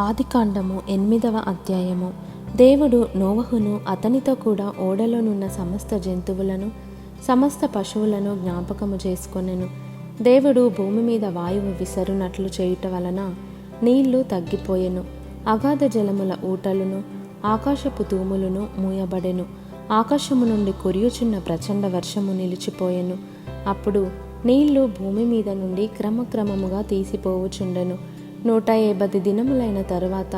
ఆదికాండము 8వ అధ్యాయము. దేవుడు నోవహును అతనితో కూడా ఓడలోనున్న సమస్త జంతువులను సమస్త పశువులను జ్ఞాపకము చేసుకొనెను. దేవుడు భూమి మీద వాయువు విసరునట్లు చేయుట వలన నీళ్లు తగ్గిపోయెను. అగాధ జలముల ఊటలును ఆకాశపు తూములను మూయబడెను. ఆకాశము నుండి కురియుచున్న ప్రచండ వర్షము నిలిచిపోయెను. అప్పుడు నీళ్లు భూమి మీద నుండి క్రమక్రమముగా తీసిపోవుచుండెను. 180 దినములైన తరువాత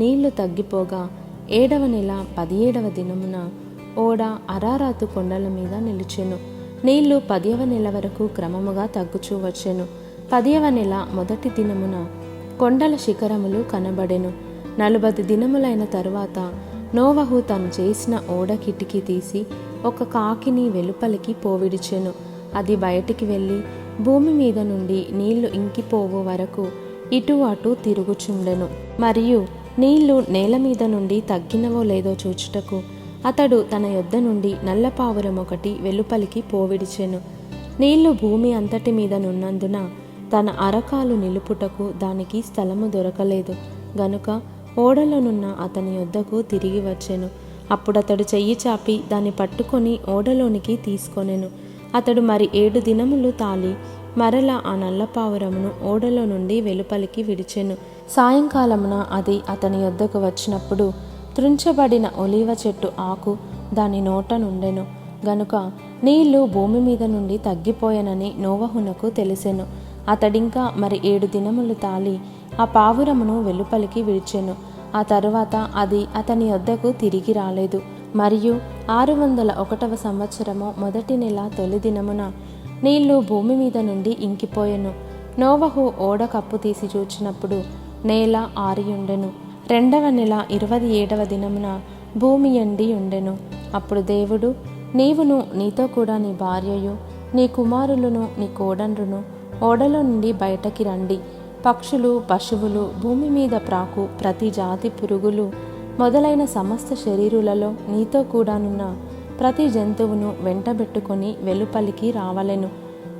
నీళ్లు తగ్గిపోగా 7వ నెల 17వ దినమున ఓడ అరారాతు కొండల మీద నిలిచెను. నీళ్లు 10వ నెల వరకు క్రమముగా తగ్గుచూ వచ్చెను. 10వ నెల మొదటి దినమున కొండల శిఖరములు కనబడెను. 40 దినములైన తరువాత నోవహు తను చేసిన ఓడ కిటికీ తీసి ఒక కాకిని వెలుపలికి పోవిడిచెను. అది బయటికి వెళ్ళి భూమి మీద నుండి నీళ్లు ఇంకిపోవు వరకు ఇటు అటు తిరుగుచుండెను. మరియు నీళ్లు నేల మీద నుండి తగ్గినవో లేదో చూచుటకు అతడు తన యొద్ద నుండి నల్ల పావురం ఒకటి వెలుపలికి పోవిడిచెను. నీళ్లు భూమి అంతటి మీద నున్నందున తన అరకాలు నిలుపుటకు దానికి స్థలము దొరకలేదు గనుక ఓడలోనున్న అతని యొద్దకు తిరిగి వచ్చెను. అప్పుడతడు చెయ్యి చాపి దాన్ని పట్టుకొని ఓడలోనికి తీసుకొనెను. అతడు మరి 7 దినములు తాలి మరలా ఆ నల్లపావురమును ఓడలో నుండి వెలుపలికి విడిచెను. సాయంకాలమున అది అతని యొద్దకు వచ్చినప్పుడు త్రుంచబడిన ఒలీవ చెట్టు ఆకు దాని నోట నుండెను గనుక నీళ్లు భూమి మీద నుండి తగ్గిపోయెనని నోవహునకు తెలిసెను. అతడింకా మరి 7 దినములు తాలి ఆ పావురమును వెలుపలికి విడిచెను. ఆ తరువాత అది అతని యొద్దకు తిరిగి రాలేదు. మరియు 601వ సంవత్సరము మొదటి నెల తొలి దినమున నీళ్లు భూమి మీద నుండి ఇంకిపోయెను. నోవహు ఓడ కప్పు తీసి చూచినప్పుడు నేల ఆరియుండెను. 2వ నెల 27వ దినమున భూమి ఎండి ఉండెను. అప్పుడు దేవుడు, నీవును నీతో కూడా నీ భార్యయు నీ కుమారులను నీ కోడండ్రును ఓడలో నుండి బయటకి రండి. పక్షులు పశువులు భూమి మీద ప్రాకు ప్రతి జాతి పురుగులు మొదలైన సమస్త శరీరులలో నీతో కూడానున్న ప్రతి జంతువును వెంటబెట్టుకొని వెలుపలికి రావలెను.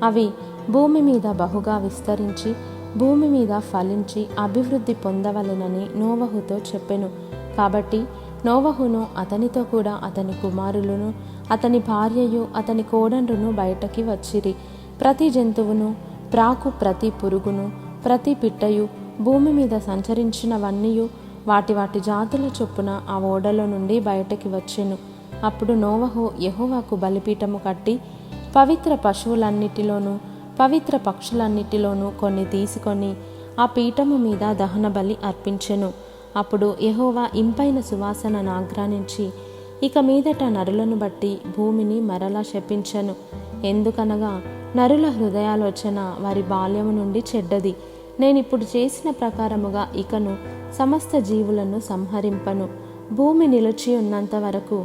అవి భూమి మీద బహుగా విస్తరించి భూమి మీద ఫలించి అభివృద్ధి పొందవలెనని నోవహుతో చెప్పెను. కాబట్టి నోవహును అతనితో కూడా అతని కుమారులను అతని భార్యయు అతని కోడండ్రును బయటకి వచ్చిరి. ప్రతి జంతువును ప్రాకు ప్రతి పురుగును ప్రతి పిట్టయు భూమి మీద సంచరించినవన్నీయు వాటి వాటి జాతుల చొప్పున ఆ ఓడలో నుండి బయటకి వచ్చెను. అప్పుడు నోవహు యెహోవాకు బలిపీఠము కట్టి పవిత్ర పశువులన్నిటిలోనూ పవిత్ర పక్షులన్నిటిలోనూ కొన్ని తీసుకొని ఆ పీఠము మీద దహన బలి అర్పించెను. అప్పుడు యెహోవా ఇంపైన సువాసనను ఆగ్రానించి ఇక మీదట నరులను బట్టి భూమిని మరలా శపించెను. ఎందుకనగా నరుల హృదయాలోచన వారి బాల్యము నుండి చెడ్డది. నేనిప్పుడు చేసిన ప్రకారముగా ఇకను సమస్త జీవులను సంహరింపను. భూమి నిలిచి ఉన్నంత వరకు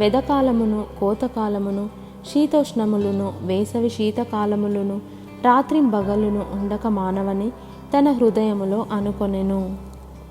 వెదకాలమును కోతకాలమును శీతోష్ణములను వేసవి శీతకాలములను రాత్రింబగలును ఉండక మానవని తన హృదయములో అనుకొనెను.